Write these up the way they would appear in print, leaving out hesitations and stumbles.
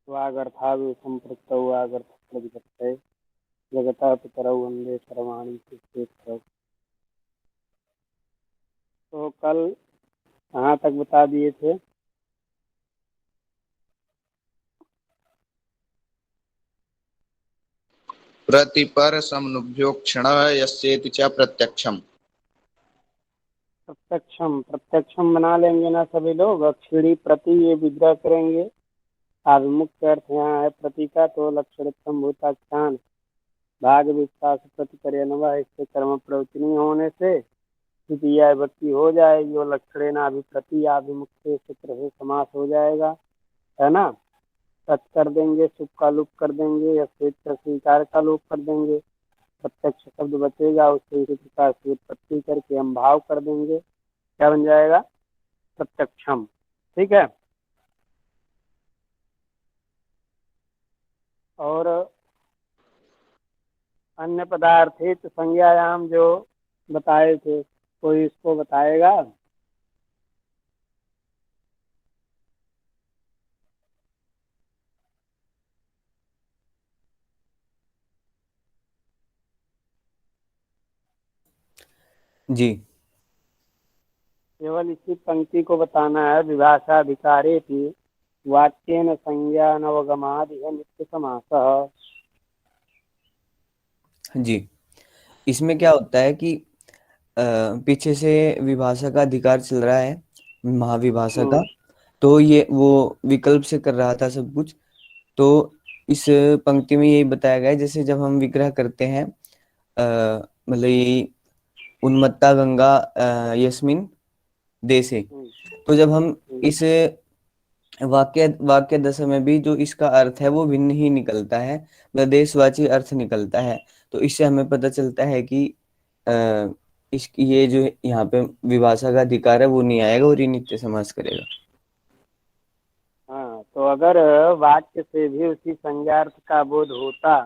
वागर्थावे संपृक्तौ वागर्थ प्रतिपत्तये जगतः पितरौ वन्दे सर्वाणि कृष्णेश्वरौ। तो कल कहाँ तक बता दिए थे? प्रतिपर समनुभ्यो क्षण यस्येति च प्रत्यक्षम। प्रत्यक्षम प्रत्यक्षम बना लेंगे ना सभी लोग। अक्षरी प्रति ये विग्रह करेंगे। आभिमुख का अर्थ यहाँ है प्रति का, तो लक्षणित्व भूताख्यान भाग विस्तार प्रतिपर्य नवा, इससे कर्म प्रवृत्ति नहीं होने से द्वितीय विभक्ति हो जाएगी और लक्षणेन अभिप्रति आभिमुख से सूत्र से समास हो जाएगा, है ना। सच कर देंगे, सुख का लोप कर देंगे, या स्वीकार का लोप कर देंगे। प्रत्यक्ष शब्द बचेगा, उससे इसी प्रकार से उत्पत्ति करके हम भाव कर देंगे। क्या बन जाएगा? प्रत्यक्षम। ठीक है। और अन्य पदार्थित संज्ञायाम जो बताए थे, कोई इसको बताएगा? जी, केवल इसी पंक्ति को बताना है। विभाषाधिकारे की वाक्येन संज्ञानवगमादि है नित्य समासः। जी। इसमें क्या होता है कि पीछे से विभाषा का अधिकार चल रहा है, महाविभाषा का। तो ये वो विकल्प से कर रहा था सब कुछ। तो इस पंक्ति में यही बताया गया है, जैसे जब हम विग्रह करते हैं, मतलब ये उन्मत्ता गंगा यस्मिन देशे, तो जब हम इस वाक्य दशा में भी जो इसका अर्थ है वो भिन्न ही निकलता है, मतलब देशवाची अर्थ निकलता है। तो इससे हमें पता चलता है कि इसकी ये जो यहाँ पे विभाषा का अधिकार है वो नहीं आएगा और ये नित्य समास करेगा। हाँ, तो अगर वाक्य से भी उसी संज्ञार्थ का बोध होता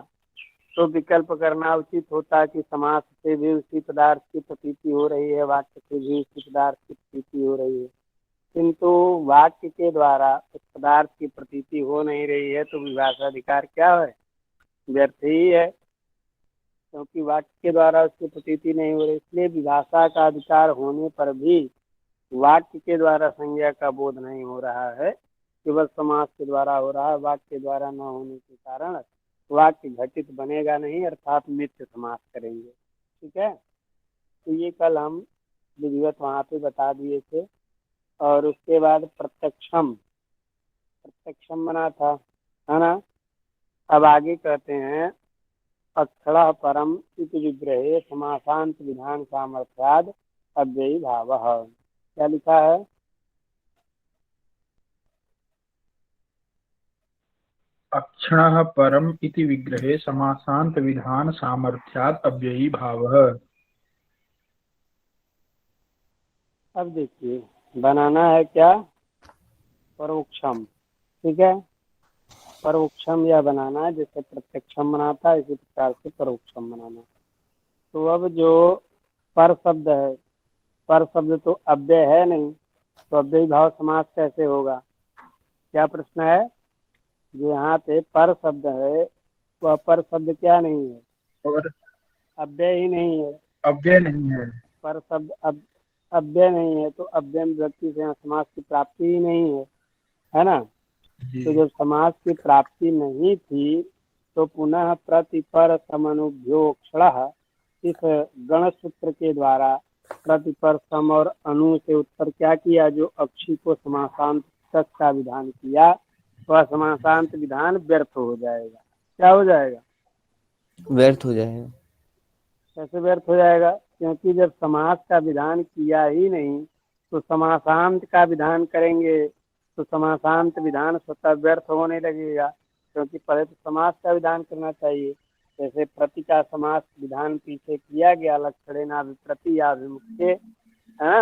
तो विकल्प करना उचित होता कि समास से भी उसी पदार्थ की प्रतीति हो रही है, वाक्य से भी उसी पदार्थ की प्रतीति हो रही है। किंतु वाक्य के द्वारा उस पदार्थ की प्रतीति हो नहीं रही है, तो विभाषाधिकार क्या है? व्यर्थ ही है, क्योंकि वाक्य के द्वारा उसकी प्रतीति नहीं हो रही। इसलिए विभाषा का अधिकार होने पर भी वाक्य के द्वारा संज्ञा का बोध नहीं हो रहा है, केवल समास के द्वारा हो रहा है। वाक्य के द्वारा न होने के कारण वाक्य घटित बनेगा नहीं, अर्थात मिथ्य समास करेंगे। ठीक है। तो ये कल हम विधिवत वहाँ पे बता दिए थे। और उसके बाद प्रत्यक्षम बना था, है ना। अब आगे कहते हैं अक्षर परम इति विग्रहे समासांत विधान सामर्थ्याद अव्ययी भावः। क्या लिखा है? अक्षणः परम इति विग्रहे समासांत विधान सामर्थ्यात् अव्ययी भावः। अब देखिए, बनाना है क्या? परोक्षम। ठीक है। परोक्षम यह बनाना है, जैसे प्रत्यक्षम बनाता है इसी प्रकार से परोक्षम बनाना। तो अब जो पर शब्द है, पर शब्द तो अव्यय है नहीं, तो अव्ययी भाव समास कैसे होगा? क्या प्रश्न है? जो यहाँ पे पर शब्द है वह पर शब्द क्या नहीं है? और अव्यय ही नहीं है। अव्यय नहीं है। पर शब्द अव्यय नहीं है, तो अव्यय व्यक्ति से यहाँ समास की प्राप्ति ही नहीं है ना। तो जब समास की प्राप्ति नहीं थी तो पुनः प्रतिपर समनुभ्योक्षण इस गण सूत्र के द्वारा प्रतिपर सम और अनु से उत्तर क्या किया? जो अक्षी को समासांत तक का विधान किया, वह समासांत विधान व्यर्थ हो जाएगा। क्या हो जाएगा? व्यर्थ हो जाएगा। कैसे व्यर्थ हो जाएगा? क्योंकि जब समास का विधान किया ही नहीं तो समासांत का विधान करेंगे तो समासांत विधान स्वतः व्यर्थ होने लगेगा, क्योंकि पहले तो समास का विधान करना चाहिए। जैसे प्रति का समास विधान पीछे किया गया लक्षणेना विप्रति या विमुक्ते, है ना।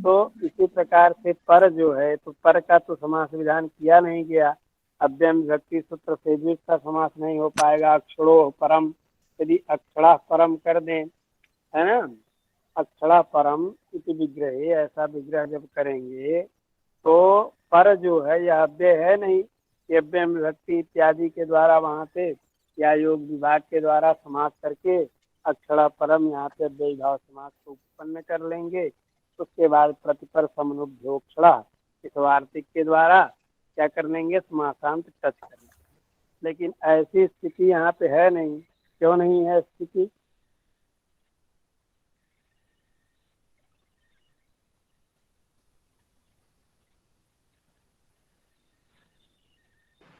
तो इसी प्रकार से पर जो है, तो पर का तो समास विधान किया नहीं गया। अव्ययम विभक्ति सूत्र से भी इसका समास नहीं हो पाएगा। अक्षरो परम, यदि अक्षरा परम कर दें, है ना, अक्षरा परम इति विग्रह, ऐसा विग्रह जब करेंगे तो पर जो है यह अव्यय है नहीं, यज्ञ विभक्ति इत्यादि के द्वारा वहाँ पे या योग विभाग के द्वारा समास करके अक्षरा परम यहाँ पे अव्ययी भाव समास को उत्पन्न कर लेंगे। उसके बाद प्रतिपर समनुभ्योक्षणा इस वार्तिक के द्वारा क्या कर लेंगे, समासांत टच कर लेंगे। लेकिन ऐसी स्थिति यहाँ पे है नहीं। क्यों नहीं है स्थिति?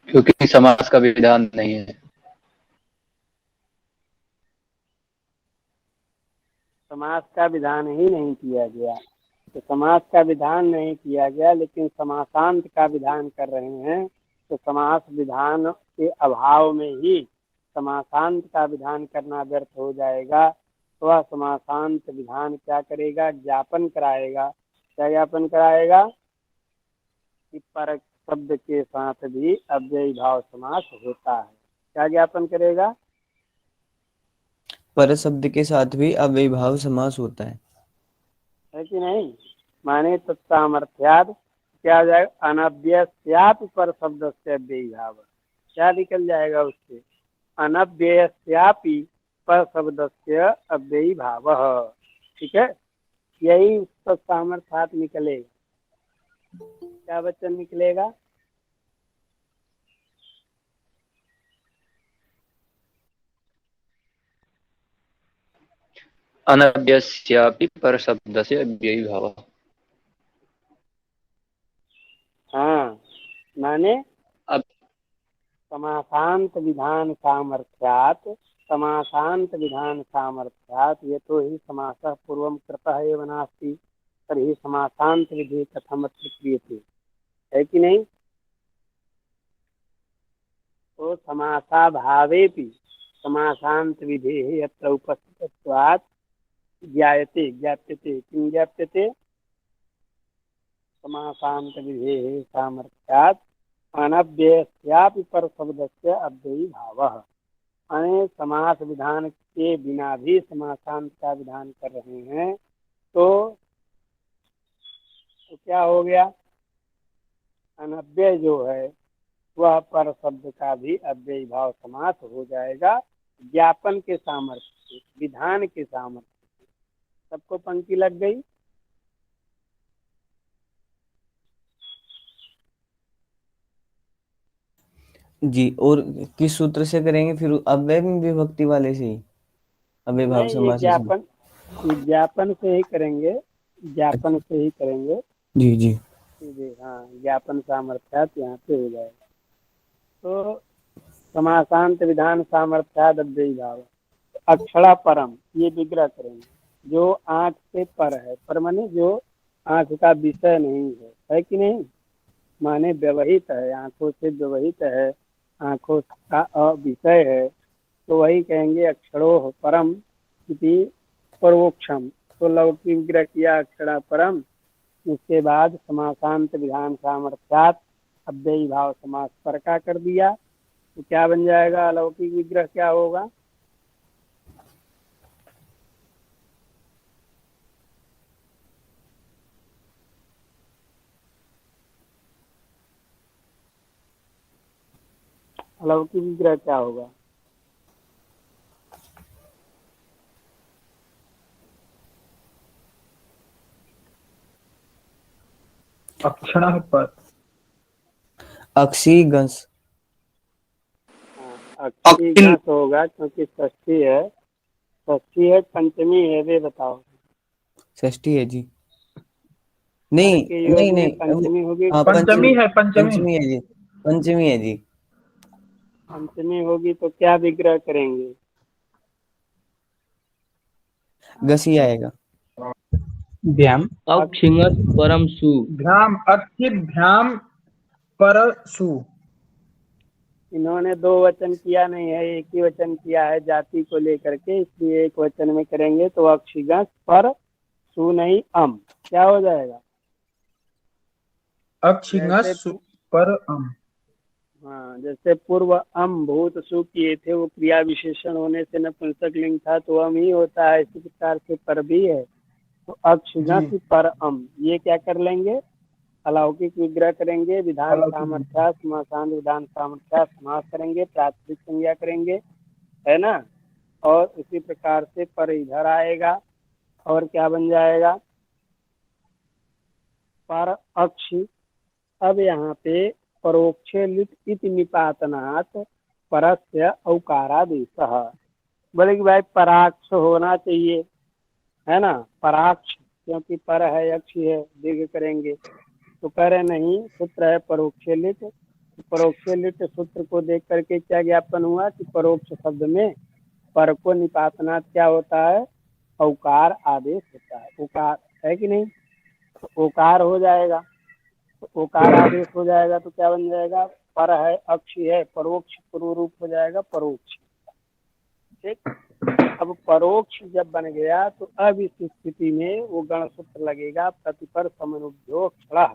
क्योंकि समास का विधान नहीं है। समास का विधान ही नहीं किया गया। तो समास का विधान नहीं किया गया लेकिन समासांत का विधान कर रहे हैं, तो समास विधान के अभाव में ही समासांत का विधान करना व्यर्थ हो जाएगा। तो वह समासांत विधान क्या करेगा, ज्ञापन कराएगा। क्या ज्ञापन कराएगा? कि पर शब्द के साथ भी अव्ययी भाव समास होता है। क्या ज्ञापन करेगा? पर शब्द के साथ भी अव्ययी भाव समास होता है कि नहीं? माने तत्सामर्थ्याद क्या हो जाएगा, अनव्यस्यापि पर शब्द से अव्ययी भाव। क्या निकल जाएगा उससे? अनव्यस्यापि पर शब्द से अव्ययी भाव। ठीक है, यही तत्सामर्थ्यात निकलेगा। क्या वचन निकलेगा? अनव्यस्यापि पर शब्द से अव्ययी भाव। हाँ, माने अब समासांत विधान सामर्थ्यात, समासांत विधान सामर्थ्यात ये तो ही समासः पूर्वं कृतः एव नास्ति तर्हि समासांत विधि कथम अत्र क्रियते। है कि नहीं? तो समासाभावेपि समासांत विधेः यत्र उपस्थितत्वात् ज्ञायते ज्ञाप्यते। किं ज्ञाप्यते? समासांत विधेः सामर्थ्यात् अनव्यस्यापि पर शब्दस्य अव्ययी भावः। अने समास विधान के बिना भी समासांत का विधान कर रहे हैं तो क्या हो गया? अनव्यय जो है वह पर शब्द का भी अव्ययी भाव समास हो जाएगा, ज्ञापन के सामर्थ्य से, विधान के सामर्थ्य से। सबको पंक्ति लग गई? जी। और किस सूत्र से करेंगे फिर? अव्यय विभक्ति वाले से ही अव्ययी भाव नहीं, ये समास से? ज्ञापन से ही करेंगे, ज्ञापन से ही करेंगे जी जी। सीधे। हाँ, ज्ञापन सामर्थ्यात यहाँ पे हो जाएगा। तो समासांत विधान सामर्थ्याद अव्ययी भाव। अक्षरा परम ये विग्रह करेंगे। जो आंख से पर है, पर माने जो आंख का विषय नहीं है कि नहीं? माने व्यवहित है, आंखों से व्यवहित है, आंखों का अविषय है, तो वही कहेंगे अक्षरो परम इति परोक्षम। तो लौकिक विग्रह किया अक्षरा परम, उसके बाद समासांत विधान सामर्थ्यात अव्ययी भाव समास पर का कर दिया, तो क्या बन जाएगा? अलौकिक विग्रह क्या होगा? अलौकिक विग्रह क्या होगा? अक्षरः पर। अक्षी गंस। अक्षिगस होगा क्योंकि षष्ठी है। षष्ठी है, पंचमी है, वे बताओ। षष्ठी है जी। पर नहीं के योग नहीं में नहीं, पंचमी होगी। हाँ पंचमी है, पंचमी। पंचमी है जी, पंचमी है जी। पंचमी होगी तो क्या विग्रह करेंगे? गसी आएगा। भ्याम अक्षिंगत परम सु। भ्याम अक्षिभ्याम परसु। इन्होंने दो वचन किया नहीं है, एक ही वचन किया है जाति को लेकर के, इसलिए एक वचन में करेंगे। तो अक्षिगस पर सु नहीं अम, क्या हो जाएगा? अक्षिंगस पर अम। हाँ, जैसे पूर्व अम भूत सु किए थे, वो क्रिया विशेषण होने से नपुंसक लिंग था तो अम ही होता है। इसी प्रकार से पर भी है, तो अक्षिगस पर अम ये क्या कर लेंगे? अलौकिक विग्रह करेंगे, विधान अलौकिक सामर्थ्या समासांत विधान सामर्थ्या समास करेंगे, प्राथमिक संज्ञा करेंगे, है ना। और इसी प्रकार से पर इधर आएगा और क्या बन जाएगा, पर अक्षी। अब यहाँ पे परोक्षे लिट इति निपातनात् परस्य औकारादेशः। बोले कि भाई पराक्ष होना चाहिए, है ना, पराक्ष, क्योंकि पर है अक्ष है, दीर्घ करेंगे। तो कह रहे नहीं, सूत्र है परोक्षे लिट। परोक्षे लिट सूत्र को देख करके क्या ज्ञापन हुआ कि परोक्ष शब्द में पर को निपातना क्या होता है, औकार आदेश होता है। उकार है कि नहीं, तो ओकार हो जाएगा। तो ओकार आदेश हो जाएगा तो क्या बन जाएगा, पर है अक्ष है, परोक्ष पूर्व रूप हो जाएगा परोक्ष। ठीक। अब परोक्ष जब बन गया तो अब इस स्थिति में वो गण सूत्र लगेगा, प्रतिपर समनुभ्यो क्षण।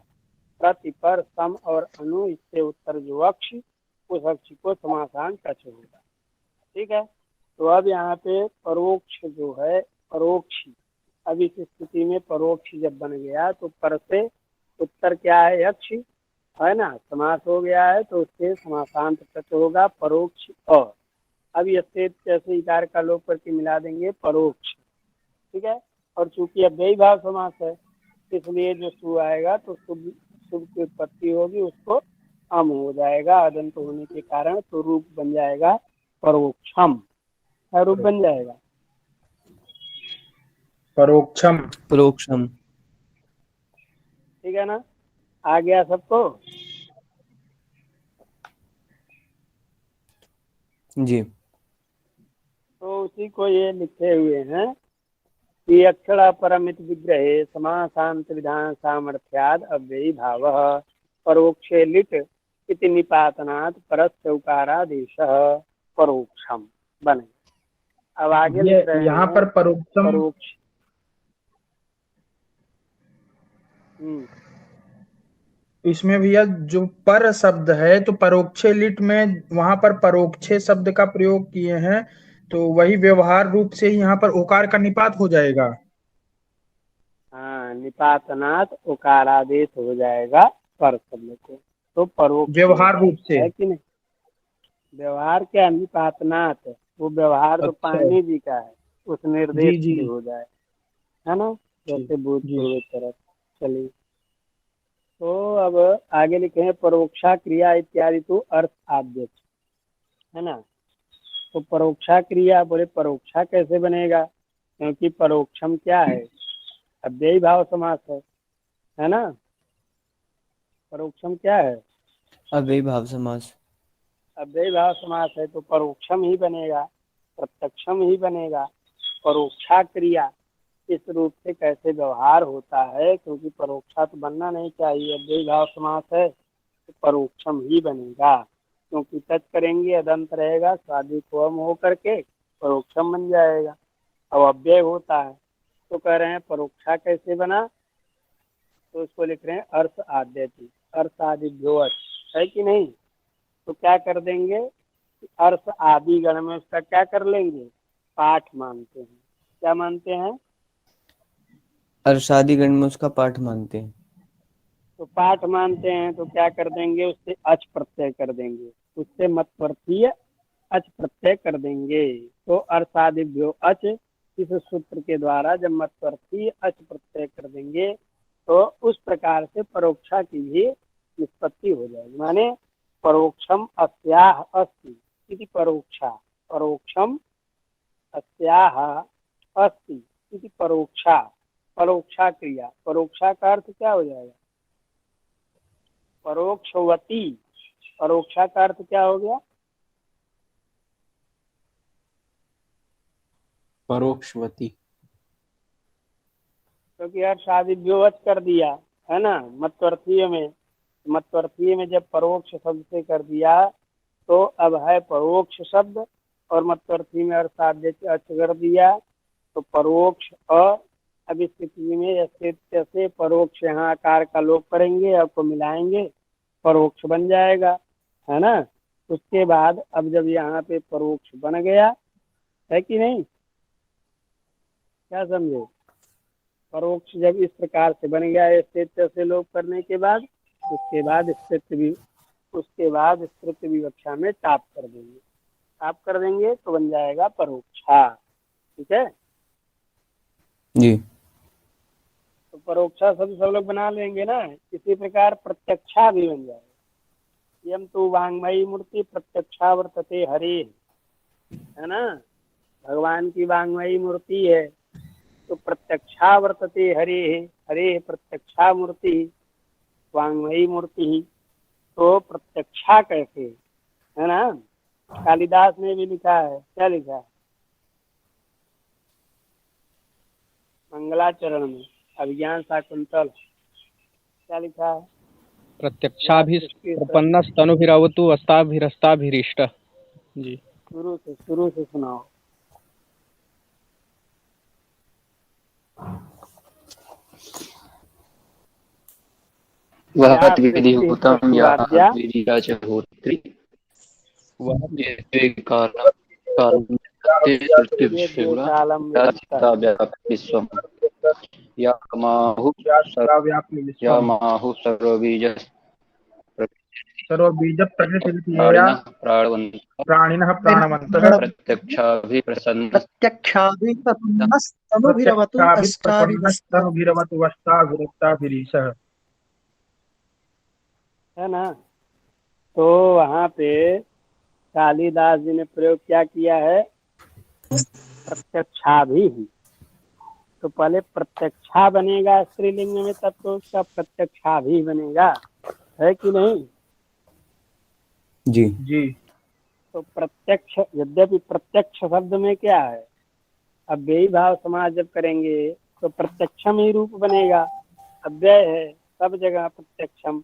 प्रतिपर सम और अनु, इससे उत्तर जो अक्ष, उस अक्ष को समासान टच होगा। ठीक है। तो अब यहाँ पे परोक्ष जो है परोक्ष, अब इस स्थिति में परोक्ष जब बन गया तो पर से उत्तर क्या है, अक्ष, है ना, समास हो गया है तो उससे समासांत टच होगा परोक्ष। और अब ये जैसे इकार का लोप करके मिला देंगे परोक्ष। ठीक है। और चूंकि अव्ययी भाव समास है इसलिए जो सु आएगा तो शुभ शुभ की उत्पत्ति होगी, उसको अम हो जाएगा अदंत होने के कारण, तो रूप बन जाएगा परोक्षम। क्या रूप बन जाएगा, परोक्षम। परोक्षम। ठीक है ना, आ गया सबको। जी। तो उसी को ये लिखे हुए हैं कि अक्षर परमित विग्रहे समासांत विधान सामर्थ्याद अव्ययी भाव परोक्षे लिट इति निपातनात् परस्य उकारादेशः परोक्षम बने। अब आगे लिख रहे यहाँ हैं पर परोक्षम, परोक्ष। इसमें भैया जो पर शब्द है तो परोक्षे लिट में वहां पर परोक्षे शब्द का प्रयोग किए हैं, तो वही व्यवहार रूप से ही यहाँ पर ओकार का निपात हो जाएगा। हाँ, निपातनात् उकारादेश हो जाएगा पर शब्द को, तो परोक्ष व्यवहार रूप से। है कि नहीं। व्यवहार क्या, निपातनात्, वो व्यवहार तो अच्छा। पाणिनि जी का है, उस निर्देश जी से हो जाए, है ना, जैसे भूतपूर्व तरफ। चलिए, तो अब आगे लिखे हैं परोक्षा क्रिया इत्यादि तो अर्थ आद्य, है ना। तो परोक्षा क्रिया, बोले परोक्षा कैसे बनेगा, क्योंकि परोक्षम क्या है, अव्ययी भाव समास है ना। परोक्षम क्या है, अव्ययी भाव समास। अव्ययी भाव समास है तो परोक्षम ही बनेगा, प्रत्यक्षम ही बनेगा। परोक्षा क्रिया इस रूप से कैसे व्यवहार होता है, क्योंकि परोक्षा तो बनना नहीं चाहिए, अव्ययी भाव समास है तो परोक्षम ही बनेगा, क्योंकि टच करेंगे अदंत रहेगा, स्वादि को हम हो करके परोक्षम बन जाएगा। अब अव्यय होता है तो कह रहे हैं परोक्षा कैसे बना, तो इसको लिख रहे हैं अर्थ आद्यति, अर्थ आदिभ्यो अर्थ, है कि नहीं। तो क्या कर देंगे, अर्थ आदि गण में उसका क्या कर लेंगे, पाठ मानते हैं। क्या मानते हैं, अर्शादिगण में उसका पाठ मानते हैं। तो पाठ मानते हैं तो क्या कर देंगे, उससे अच प्रत्यय कर देंगे, उससे मतवर्थीय अच प्रत्यय कर देंगे। तो अर्थादिभ्यो अच, इस सूत्र के द्वारा जब मतवर्थीय अच प्रत्यय कर देंगे तो उस प्रकार से परोक्षा की भी निष्पत्ति हो जाएगी। माने परोक्षम अस्याह अस्ति इति परोक्षा, परोक्षम अस्याह अस्ति इति परोक्षा, परोक्षा क्रिया। परोक्षा का अर्थ क्या हो जाएगा, परोक्षवती। परोक्षा का अर्थ क्या हो गया, परोक्षवती। क्योंकि अर्थ आदिभ्योवत कर दिया, है ना, मतवर्थीय में। मतवर्थीय में जब परोक्ष शब्द से कर दिया तो अब है परोक्ष शब्द, और मतवर्थी में अर्थाद्य अच कर दिया तो परोक्ष। और अब इस स्थिति में जैसे परोक्ष यहाँ आकार का लोप करेंगे, आपको मिलाएंगे, परोक्ष बन जाएगा, है ना। उसके बाद अब जब यहाँ पे परोक्ष बन गया, है कि नहीं, क्या समझे। परोक्ष जब इस प्रकार से बन गया स्थित से लोप करने के बाद, उसके बाद स्थित विवक्षा में टाप कर देंगे। टाप कर देंगे तो बन जाएगा परोक्षा। ठीक है, जी। तो परोक्षा शब्द सब लोग बना लेंगे ना। इसी प्रकार प्रत्यक्षा भी बन जाएगा। यम तो वांग्मयी मूर्ति प्रत्यक्षा वर्तते हरे, है ना, भगवान की वांग्मयी मूर्ति है तो प्रत्यक्षा वर्तते हरे, हरे प्रत्यक्षा मूर्ति वांग्मयी मूर्ति, तो प्रत्यक्षा कैसे, है ना। कालिदास ने भी लिखा है, क्या लिखा है मंगलाचरण में, अभिज्ञान शाकुंतल, क्या लिखा है? प्रत्यक्षाभिप्रपन्नस्तनुभिरवतु अस्ताभिरस्ताभिरिष्ट। जी, शुरू से सुनाओ। वह या विधिभूतं या सृष्टिः विधिया च होत्री वह ये कालं सत्ये ये सृष्टिभिषेण द्वेषालं विभक्तः व्याप्य विश्वम् यामाहुः सर्वबीजः सर्वबीज प्रकृतिया प्राणिनः प्राणवन्तः प्राणिनः प्राणवन्तः प्रत्यक्षाभिप्रसन्नस्तनुभिरवतु अस्ताभिरस्ता। प्रत्यक्षाभिप्रपन्नस्तनुभिरवतु अस्ताभिरस्ताभिरीशः, है ना। तो वहाँ पे कालिदास जी ने प्रयोग क्या किया है? प्रत्यक्षाभि। तो पहले प्रत्यक्षा बनेगा स्त्रीलिंग में, तब तो उसका प्रत्यक्षाभि बनेगा, है कि नहीं? जी जी। तो प्रत्यक्ष, यद्यपि प्रत्यक्ष शब्द में क्या है, अव्ययी भाव समास जब करेंगे तो प्रत्यक्षम ही रूप बनेगा। अव्यय है सब जगह प्रत्यक्षम,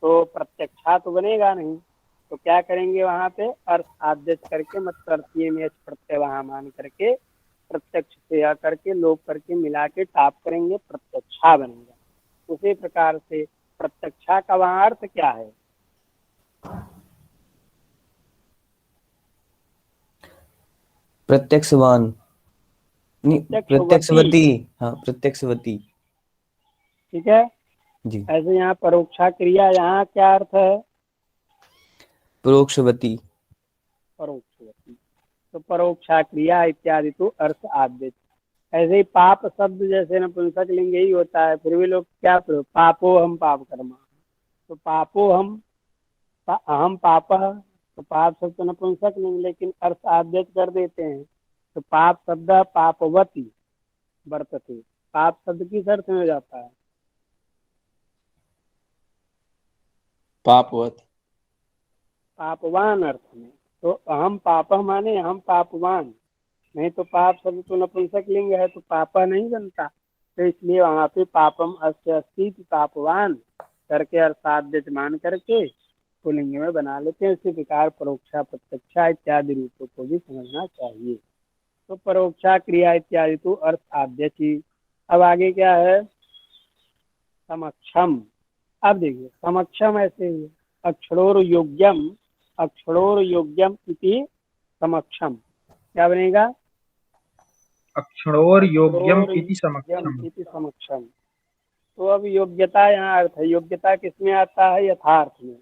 तो प्रत्यक्षा तो बनेगा नहीं। तो क्या करेंगे वहाँ पे, अर्थ आदेश करके, मतलब में प्रत्यय वहाँ मान करके प्रत्यक्ष से आ करके लोप करके मिला के टाप करेंगे, प्रत्यक्षा बनेगा। उसी प्रकार से प्रत्यक्षा का वहाँ अर्थ क्या है? प्रत्यक्षवान नहीं, प्रत्यक्षवती। हाँ, प्रत्यक्षवती। ठीक है, जी। ऐसे यहाँ परोक्षा क्रिया, यहाँ क्या अर्थ है? परोक्षवती। परोक्षवती, तो परोक्षा क्रिया इत्यादि तो अर्थ आदेश। ऐसे ही पाप शब्द जैसे नपुंसक लिंग यही होता है, फिर भी लोग क्या प्रयोग, पापो हम पाप कर्मा, तो पापो हम अहम पाप, तो पाप शब्द तो नपुंसक लिंग, लेकिन अर्थ आदेश कर देते हैं। तो पाप शब्द पापवती वर्तते, पाप शब्द किस अर्थ में हो जाता है? पापवत, पापवान अर्थ में। तो अहम पाप माने हम पापवान, नहीं तो पाप शब्द तो नपुंसक लिंग है तो पापा नहीं बनता। तो इसलिए वहाँ पे पापम अस्य अस्ति पापवान करके अर्थाद्यत मान करके पुलिंग में बना लेते हैं। इसी प्रकार परोक्षा प्रत्यक्षा इत्यादि रूपों को भी समझना चाहिए। तो परोक्षा क्रिया इत्यादि तो अर्थ आद्यच ही। अब आगे क्या है? समक्षम। अब देखिए समक्षम ऐसे ही, अक्षरोर योग्यम, अक्षरोर योग्यम इति समक्षम, क्या बनेगा? अक्षरोर योग्यम इति समक्षम। इति समक्षम। तो अब योग्यता यहाँ अर्थ है, योग्यता किसमें आता है? यथार्थ में।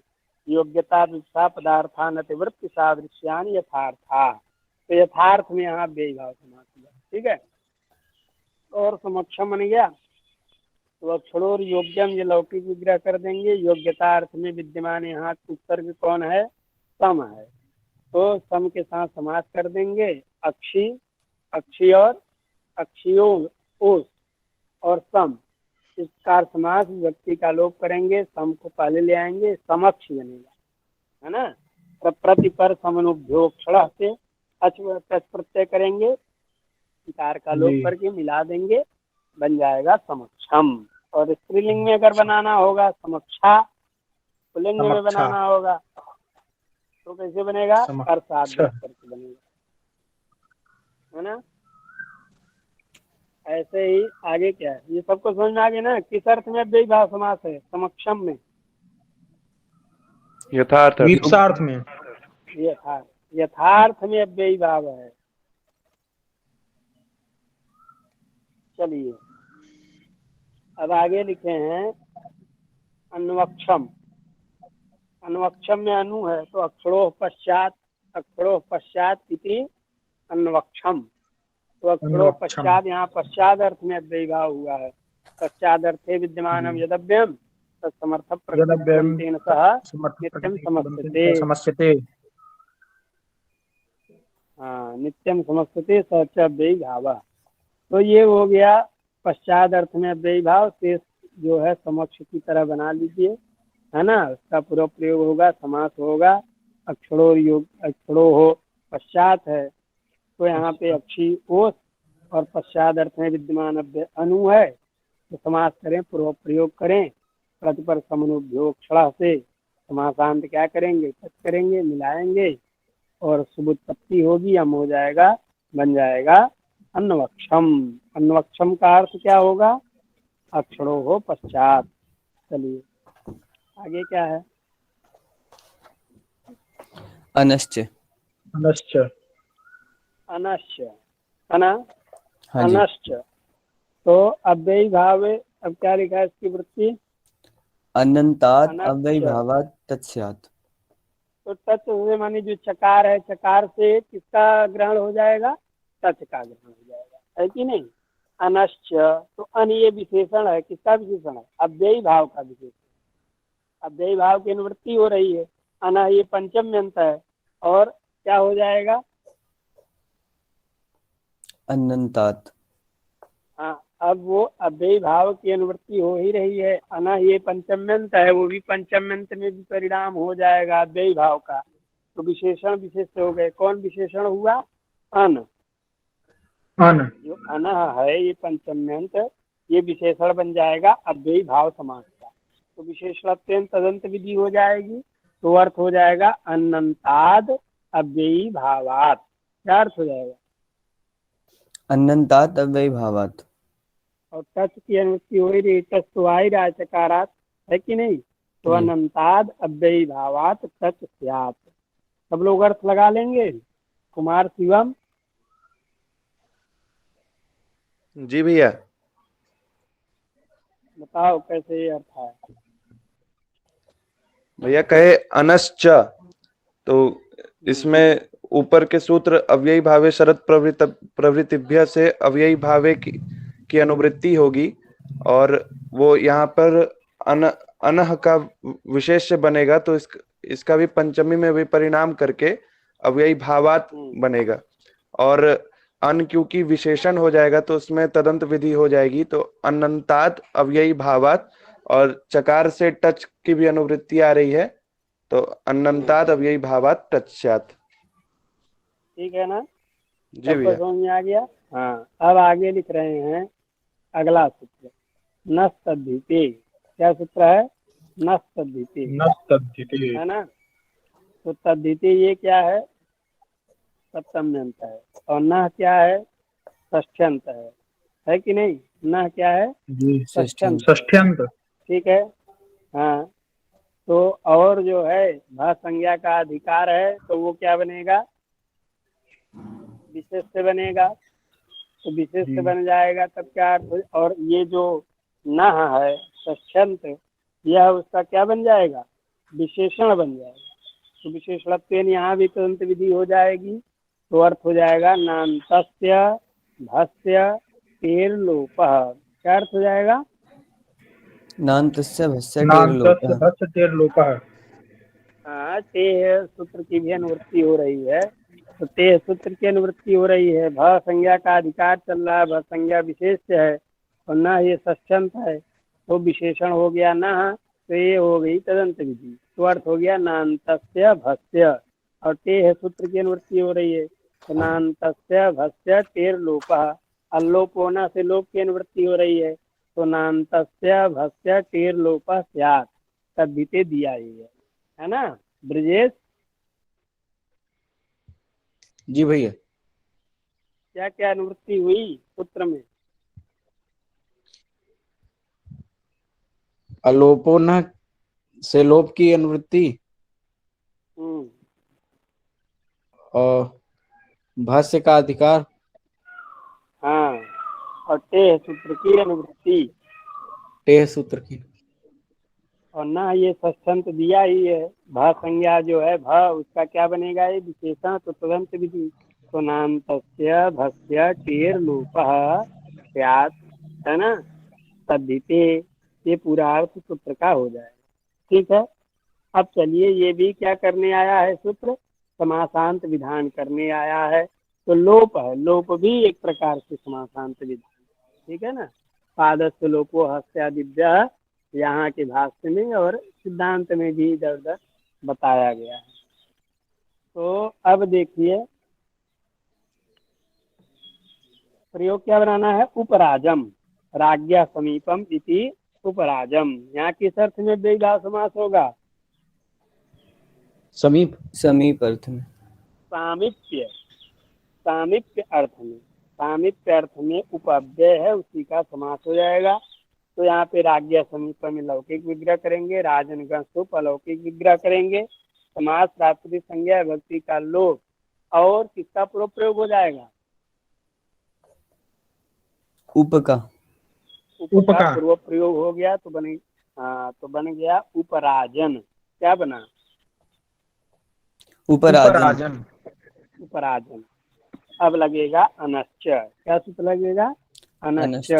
योग्यता विवक्षा पदार्थान अतिवृत्ति सादृश्यान यथार्था, तो यथार्थ में यहाँ बेभाव समास हुआ। ठीक है, और समक्षम बन गया। तो अक्षरोर योग्यम ये लौकिक विग्रह कर देंगे। योग्यता अर्थ में विद्यमान यहाँ उपसर्ग कौन है? सम है, तो सम के साथ समास कर देंगे। अक्षी, अक्षी और अक्षियों ओस और सम, इसका समास व्यक्ति का लोप करेंगे, सम को पहले ले आएंगे, समक्ष बनेगा, है ना। प्रतिपर समनुभ्योक्षण से अच प्रत्यय करेंगे, कार का लोप करके मिला देंगे, बन जाएगा समक्षम। और स्त्रीलिंग में अगर बनाना होगा समक्षा, पुल्लिंग में बनाना होगा तो कैसे बनेगा? अर्थात करके बनेगा, है ना। ऐसे ही आगे क्या है, ये सबको समझ में आ गया ना? किस अर्थ में बेभाव समास है समक्षम में? यथार्थ विपक्षार्थ में। यथार्थ, यथार्थ में अव्ययी भाव है। चलिए अब आगे लिखे हैं अन्वक्षम। अन्वक्षम में अनु है तो अक्षरों पश्चात इति अन्वक्षम। तो अक्षरों अन्वक्षम। पश्चात यहाँ पश्चात अर्थ में अव्ययी भाव हुआ है। पश्चात अर्थे विद्यमानम यदव्ययम तत्समर्थ यदव्ययम् प्रकृतिबंतेन सह समर्थ नित्यम प्रकृतिबंतेन समस्यते। समस्यते। हाँ, नित्यम समस्यते सह च अव्ययी भाव। तो ये हो गया पश्चात अर्थ में अव्ययी भाव। शेष जो है समक्ष की तरह बना लीजिए, है ना। उसका पूरा प्रयोग होगा, समास होगा। अक्षरों हो पश्चात है तो यहाँ पे अक्षी ओस और पश्चात अर्थ में विद्यमान अनु है तो समास करें, पूर्व प्रयोग करें। प्रतिपर समनुभ्योक्षण से समासांत क्या करेंगे, तत् करेंगे, मिलाएंगे और सुबुत्पत्ति होगी, हम हो जाएगा, बन जाएगा अन्वक्षम। अन्वक्षम का अर्थ क्या होगा, अक्षरों हो पश्चात। चलिए आगे क्या है। अनश्च। अनश्च। अनश्च, है ना। हाँ जी। अनश्च तो अव्ययी भाव। अब क्या लिखा है इसकी वृत्ति, अनंतात् अनश्च। अव्ययी भावात् तत्स्यात्। तो तत् से मानी जो चकार है, चकार से किसका ग्रहण हो जाएगा, तत् का ग्रहण हो जाएगा, है कि नहीं। अनश्च तो अन ये विशेषण है, किसका विशेषण है, अव्ययी भाव का विशेषण। अव्ययी भाव की अनुवृत्ति हो रही है। अना ये पंचम अंत है और क्या हो जाएगा, अनंतात्। हाँ, अब वो अव्ययी भाव की अनुवृत्ति हो ही रही है। अना ये पंचम्यंत है, वो भी पंचम्यंत में भी परिणाम हो जाएगा अव्ययी भाव का। तो विशेषण विशेष हो गए। कौन विशेषण हुआ, अन। अन। जो अन है ये पंचम्यंत, ये विशेषण बन जाएगा अव्ययी भाव समास का। तो विशेषण तदंत विधि हो जाएगी तो अर्थ हो जाएगा अनंताद अव्ययी भावात। क्या अर्थ हो जाएगा, अनंतात् अव्ययी भावात्। और टच की अनुवृत्ति हो ही रही, टच तो आ ही रहा है चकारात, है कि नहीं। तो जी। अनंताद अव्ययी भावात टच स्यात्। सब लोग अर्थ लगा लेंगे। कुमार शिवम, जी भैया। बताओ कैसे ये अर्थ है। भैया कहे अनश्च, तो इसमें ऊपर के सूत्र अव्ययी भावे शरत प्रवृत्तिभ्य से अव्ययी भावे की अनुवृत्ति होगी और वो यहाँ पर अनह का विशेष्य बनेगा, तो इसका भी पंचमी में भी परिणाम करके अव्ययी भावात बनेगा। और अन क्योंकि विशेषण हो जाएगा तो उसमें तदंत विधि हो जाएगी, तो अनंतात् अव्ययी भावात। और चकार से टच की भी अनुवृत्ति आ रही है तो अनंतात् अव्ययी भावात टच्यात्। ठीक है ना, जी भैया। समझ में आ गया। हाँ, अब आगे लिख रहे हैं अगला सूत्र, नस तद्धिते। क्या सूत्र है, नस तद्धिते, नस्तद्धिते। है ना। तो तद्धिते ये क्या है, सप्तम्यंत है और न क्या है, षष्ठ्यंत है कि नहीं। न क्या है, जी षष्ठ्यंत है। षष्ठ्यंत। ठीक है। हाँ, तो और जो है भ संज्ञा का अधिकार है तो वो क्या बनेगा, विशेष से बनेगा। तो विशेष से बन जाएगा तब क्या अर्थ। और ये जो न है षष्ठ्यंत, यह उसका क्या बन जाएगा, विशेषण बन जाएगा। तो विशेषण यहाँ भी तुरंत विधि हो जाएगी तो अर्थ हो जाएगा नान्तस्य भस्य तेर लोपः। क्या अर्थ हो जाएगा, नान्तस्य भस्य नान्तस्य टेर्लोपः। भस्य तेर्लोपः। हाँ, ते सूत्र की भी अनुवृत्ति हो रही है। तो ते सूत्र की अनुवृत्ति हो रही है, भ संज्ञा का अधिकार चल रहा है, भ संज्ञा विशेष है और न ये षष्ठ्यंत है तो विशेषण हो गया न, तो ये हो गई तदंत विधि। तो अर्थ हो गया नान्तस्य भस्य। और ते सूत्र की अनुवृत्ति हो रही है तो नान्तस्य भस्य टेर लोपः। अल्लोप होना से लोप की अनुवृत्ति हो रही है तो नान्तस्य भस्य टेर लोपः स्यात्। तद्धिते दिया ही है ना। ब्रजेश, जी भैया। क्या क्या अनुवृत्ति हुई सूत्र में। अलोपो न से लोप की अनुवृत्ति और भाष्य का अधिकार। हाँ, और ते सूत्र की अनुवृत्ति। टेह सूत्र की। और ना ये षष्ठंत दिया ही है, भ संज्ञा जो है भ उसका क्या बनेगा, ये विशेषण तो तुरंत विधि, तो नान्तस्य भस्य टेर लोपः स्यात्, है ना, तद्धिते, ये पूरा अर्थ सूत्र का हो जाएगा। ठीक है, अब चलिए ये भी क्या करने आया है सूत्र, समासांत विधान करने आया है। तो लोप है, लोप भी एक प्रकार से समासांत विधान, ठीक है ना। पादस्य लोपो हस्यादिभ्यः यहाँ के भाष्य में और सिद्धांत में भी इधर उधर बताया गया है। तो अब देखिए प्रयोग क्या बनाना है, उपराजम राज्ञा समीपम इति उपराजम, यहाँ किस अर्थ में द्विभाव समास होगा, समीप। समीप अर्थ में। सामीप्य, सामीप्य अर्थ में, सामीप्य अर्थ में उपअव्यय है उसी का समास हो जाएगा। तो यहाँ पे राज्ञा समीप में लौकिक विग्रह करेंगे, राजन सुप अलौकिक विग्रह करेंगे, समास प्राकृतिक संज्ञा भक्ति का लोप, और किसका प्रयोग हो जाएगा, उप का। उप का पूर्व प्रयोग हो गया तो बने, हाँ तो बन गया उपराजन, क्या बना, उपराजन। उपराजन। अब लगेगा अनश्च, क्या सूत्र लगेगा, अनश्च,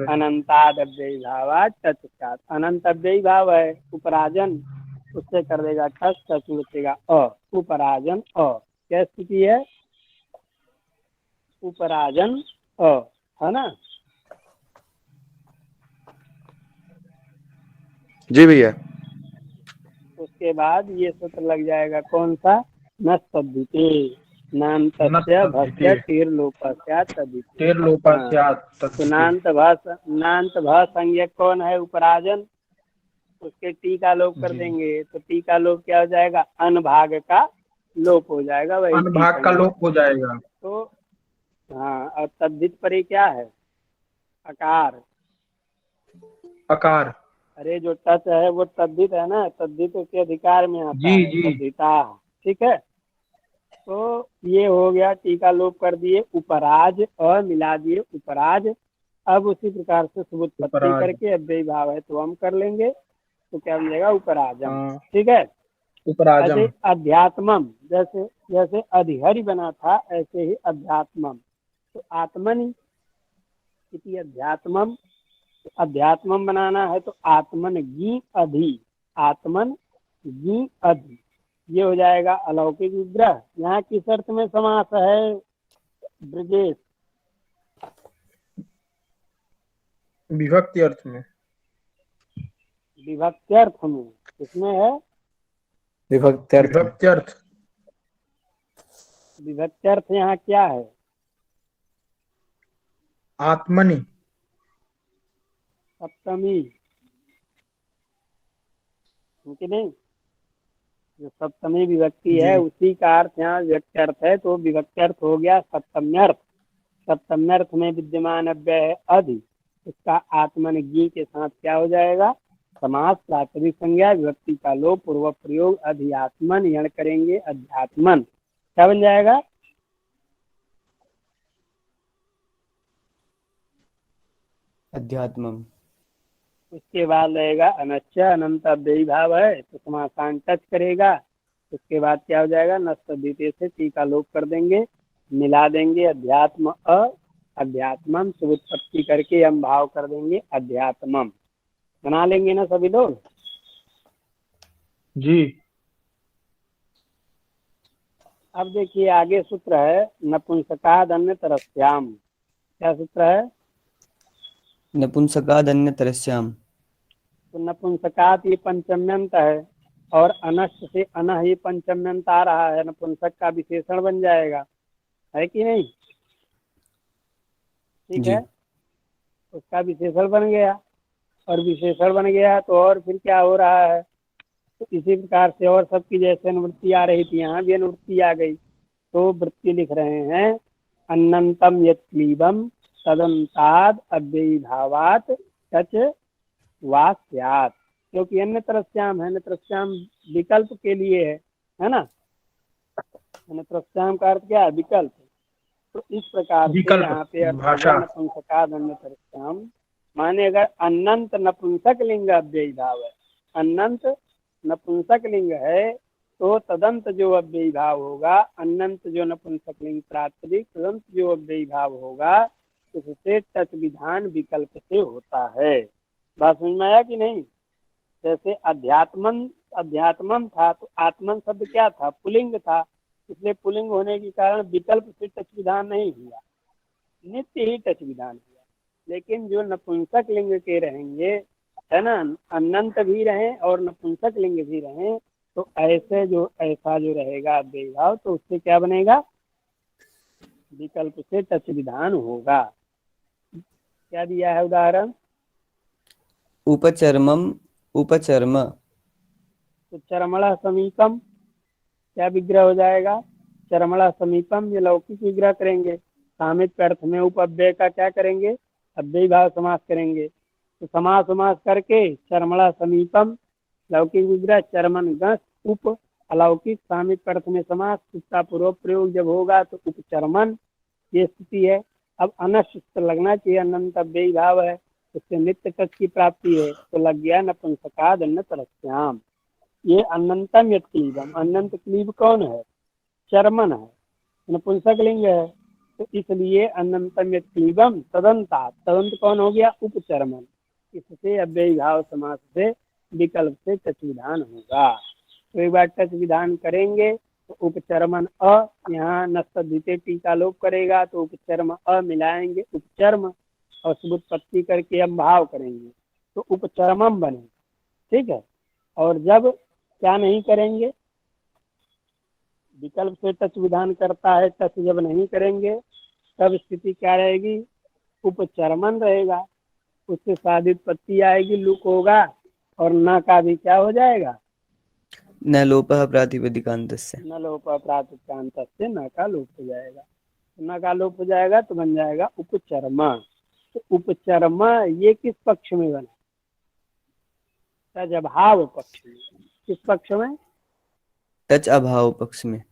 अनंतादव्ययी भावात् तत्सात्, अनंत अव्ययी भाव है उपराजन, उससे कर देगा ठस, ठस उड़ेगा अ, उपराजन अ, क्या स्थिति है, उपराजन अ, है ना। जी भैया। उसके बाद ये सूत्र लग जाएगा कौन सा, नस्तद्धिते, नान्तस्य भस्य टीर लोपस्यात् तद्धिते, तो नान्त भ संज्ञक कौन है, उपराजन, उसके टी का लोप कर देंगे, तो टी का लोप क्या हो जाएगा, अन भाग का लोप हो जाएगा, वही अन भाग का लोप हो जाएगा। तो हाँ, और तद्धित पर ही क्या है, अकार, अकार, अरे जो टच है वो तद्धित है ना, तद्धित के अधिकार में आता है, तद्धिता, ठीक है। तो ये हो गया, टीका लोप कर दिए, उपराज अ मिला दिए उपराज। अब उसी प्रकार से सुबुत्पत्ति करके अव्ययी भाव है तो हम कर लेंगे, तो क्या बन जाएगा, उपराजम, ठीक है। उपराजम, ऐसे अध्यात्मम, जैसे जैसे अधिहरि बना था ऐसे ही अध्यात्मम, तो आत्मनि इति अध्यात्मम, अध्यात्मम बनाना है तो आत्मन गी अधि, आत्मन गी अधि, ये हो जाएगा अलौकिक विग्रह। यहाँ किस अर्थ में समास है ब्रजेश, विभक्ति अर्थ में, विभक्ति अर्थ में, किसमें है, विभक्ति अर्थ। विभक्ति अर्थ यहाँ क्या है, आत्मनि, सप्तमी, ठीक नहीं, जो सप्तमी विभक्ति है उसी का अर्थ यहाँ विभक्ति अर्थ है, तो विभक्ति अर्थ हो गया सप्तम्यर्थ, सप्तम्यर्थ में विद्यमान अव्यय है अधि, इसका आत्मन गी के साथ क्या हो जाएगा, समास प्राकृतिक संज्ञा विभक्ति का लोप पूर्व प्रयोग अधिआत्मन, यण करेंगे अध्यात्मन, क्या बन जाएगा, अध्यात्मम। उसके बाद रहेगा अनश्च, अनंत अव्ययी भाव है तो समासान टच करेगा, उसके बाद क्या हो जाएगा, नस्तद्धिते से टीका लोप कर देंगे, मिला देंगे अध्यात्म अ, अध्यात्मम सुबुत्पत्ति करके हम भाव कर देंगे अध्यात्मम, बना लेंगे ना सभी लोग जी। अब देखिए आगे सूत्र है नपुंसकाद अन्य तरस्याम, क्या सूत्र है, नपुंसकाद अन्य तरस्याम, तो नपुंसकात ये पंचम्यंत है और अनश्च से अनः ये पंचम्यंत आ रहा है, नपुंसक का विशेषण बन जाएगा, है कि नहीं, ठीक है, उसका विशेषण बन गया, और विशेषण बन गया तो और फिर क्या हो रहा है, तो इसी प्रकार से और सबकी जैसे अनुवृत्ति आ रही थी यहाँ भी अनुवृत्ति आ गई, तो वृत्ति लिख रहे हैं अनंतम यत् क्लीबम तदंताद अव्ययी भावात सच वास्यात, क्योंकि अन्य तरस्याम है, अन्य तरस्याम विकल्प के लिए है ना, अन्य तरस्याम का अर्थ क्या है, विकल्प, तो इस प्रकार से यहाँ पे अर्थ नपुंसकाद अन्य तरस्याम माने अगर अनंत नपुंसक लिंग अव्ययी भाव है, अनंत नपुंसक लिंग है तो तदंत जो अव्ययी भाव होगा, अनंत जो नपुंसक लिंग प्रातिपदिक तदंत जो अव्ययी भाव होगा उससे टच विधान विकल्प से होता है। बात समझ में आया कि नहीं? जैसे अध्यात्मन, अध्यात्मम था तो आत्मन शब्द क्या था? पुलिंग था, इसलिए पुलिंग होने के कारण विकल्प से टच विधान नहीं हुआ, नित्य ही टच विधान हुआ। लेकिन जो नपुंसक लिंग के रहेंगे, है ना, अनंत भी रहें और नपुंसक लिंग भी रहें, तो ऐसे जो ऐसा जो रहेगा अव्ययी भाव, तो उससे क्या बनेगा? विकल्प से टच विधान होगा। क्या दिया है उदाहरण? उपचर्मम उपचर्म। तो चरमणा समीपम क्या विग्रह हो जाएगा? चरमणा समीपम, ये लौकिक विग्रह करेंगे। सामित अर्थ में उपअव्यय का क्या करेंगे? अव्ययी भाव समास करेंगे। तो समास समास करके चरमणा समीपम, लौकिक विग्रह चरमन गस उप, अलौकिक सामित अर्थ में समास, उसका पूर्व प्रयोग जब होगा तो उपचरमन, ये स्थिति है। अब अनश्च लगना चाहिए, अनंत अव्ययी भाव है, उससे नित्य टच की प्राप्ति है, तो लग गया नपुंसकाद अन्नत रस्याम। ये अनंतम यत् क्लीबम, अनंत क्लीब कौन है? चरमन है, नपुंसक लिंग है, तो इसलिए अनंतम यत् क्लीबम तदंता, तदंत कौन हो गया? उपचरमन। इससे अव्ययी भाव समास से विकल्प से टच विधान होगा। तो एक बार टच विधान करेंगे तो उपचरमन अ, यहाँ नस्तद्वितीय टीका लोप करेगा तो उपचर्म अ मिलाएंगे, उपचर्म, और सुबुत्पत्ति करके हम भाव करेंगे तो उपचरमम बने। ठीक है। और जब क्या नहीं करेंगे, विकल्प से टच विधान करता है, टच जब नहीं करेंगे तब स्थिति क्या रहेगी? उपचरमन रहेगा, उससे साधित्पत्ति आएगी, लुक होगा, और न का भी क्या हो जाएगा? न लोपः प्रातिपदिकान्तस्य। न लोप प्रातिपदिकांत से न का लोप हो जाएगा। न का लोप हो जाएगा तो बन जाएगा उपचर्मा। तो उपचर्मा ये किस पक्ष में बना? टच अभाव पक्ष में। किस पक्ष में? टच अभाव पक्ष में।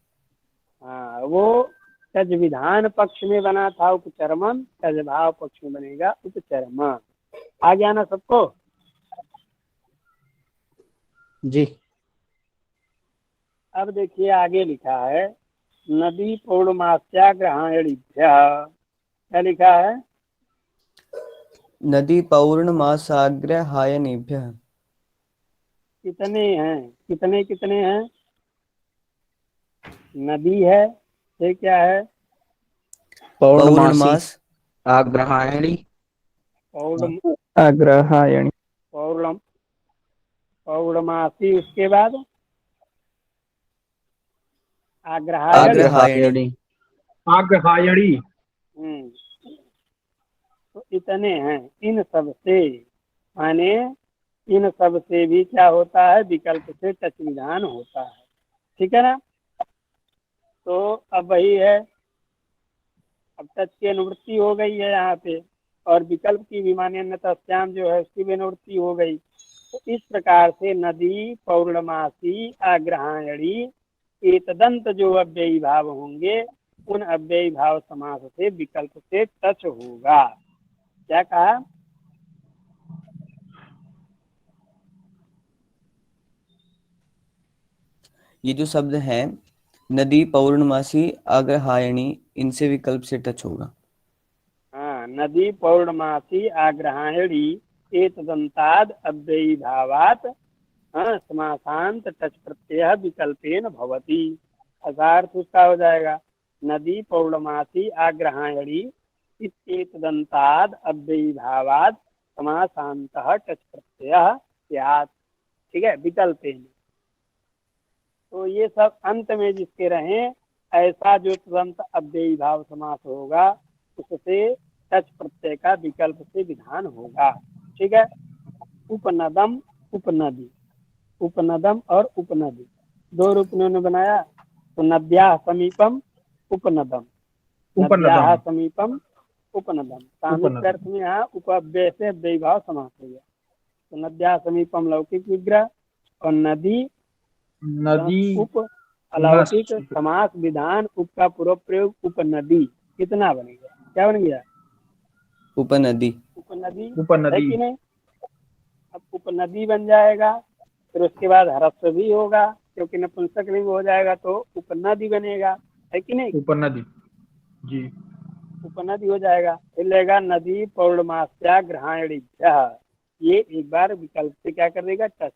हाँ, वो टच विधान पक्ष में बना था उपचर्मन, टच भाव पक्ष में बनेगा उपचर्मा। आ गया ना सबको? जी। अब देखिए आगे लिखा है नदी पौर्णमास्याग्रहायणीभ्य। क्या लिखा है? नदी पौर्णमासाग्रहायनेभ्यः। कितने हैं? कितने कितने हैं? नदी है, ये क्या है? पौर्णमास आग्रहायणी पौर्णम आग्रहायणी पौर्णम पौर्णमासी, उसके बाद आग्रहायण। आग्रहायणी। आग्रहायणी। तो इतने हैं। इन सब से माने इन सब से भी क्या होता है? विकल्प से टच विधान होता है। ठीक है ना? तो अब वही है, अब टच की अनुवृत्ति हो गई है यहाँ पे, और विकल्प की भी माने अन्यतस्याम जो है उसकी भी अनुवृत्ति हो गई। तो इस प्रकार से नदी, पौर्णमासी, आग्रहायणी, एकदंत जो अव्ययी भाव होंगे उन अव्ययी भाव समास से विकल्प से टच होगा। क्या कहा? ये जो शब्द हैं नदी, पौर्णमासी, आग्रहायणी, इनसे विकल्प से टच होगा। हाँ, नदी, पौर्णमासी, आग्रहायणी, एकदंताद अव्ययी भावात समासांत टच प्रत्यय विकल्पेन भवति। अर्थात उसका हो जाएगा नदी, पौर्णमासी, आग्रहायणी, इस एकदंताद अव्ययी भावात समासांत टच प्रत्यय स्यात्। ठीक है, विकल्पेन। तो ये सब अंत में जिसके रहें ऐसा जो तुरंत अव्ययी भाव समास होगा उससे टच प्रत्यय का विकल्प से विधान होगा। ठीक है। उपनदम, उपनदी, उपनदम और उपनदी दो रूप उन्होंने बनाया। तो नद्या समीपम उपनदम, नद्या समीपम उपनदम। सामिप्य अर्थ में यहाँ उपअव्यय से अव्ययी भाव समास हो गया। तो नद्या समीपम लौकिक विग्रह, और नदी नदी उप अलौकिक समास विधान, उप का पूर्व प्रयोग उपनदी। कितना बनेगा? क्या बन गया? उपनदी। उपनदी है उपनदी। कि नहीं। अब उपनदी बन जाएगा, फिर उसके बाद ह्रस्व भी होगा क्योंकि नपुंसक लिंग हो जाएगा तो उपनदी बनेगा, है कि नहीं। उपनदी जी। उपनदी हो जाएगा, फिर लेगा नदी पौर्णमास्या ग्रहाणिभ्यः, ये एक बार विकल्प से क्या कर देगा, टच।